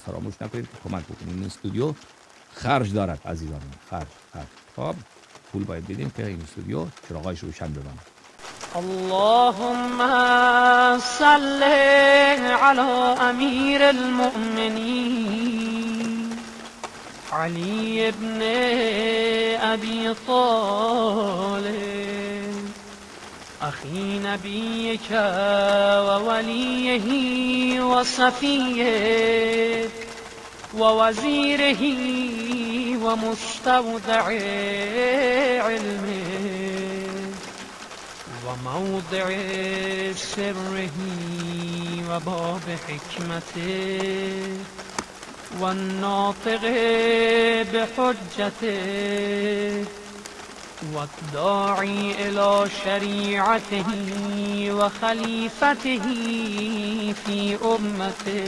فراموش نکنید که کمک بکنید. این استودیو خرج دارد عزیزان، خرج. خب پول باید بدیم که این استودیو چراغایش روشن بمونه. اللهم صل على امیر المؤمنین علی ابن ابی طالب اخی نبیک و ولیه و صفیه و وزیره و مستودع علمه و موضع سره و باب حکمته و الناطق بحجته و الداعی الى شریعته و خلیفته فی امته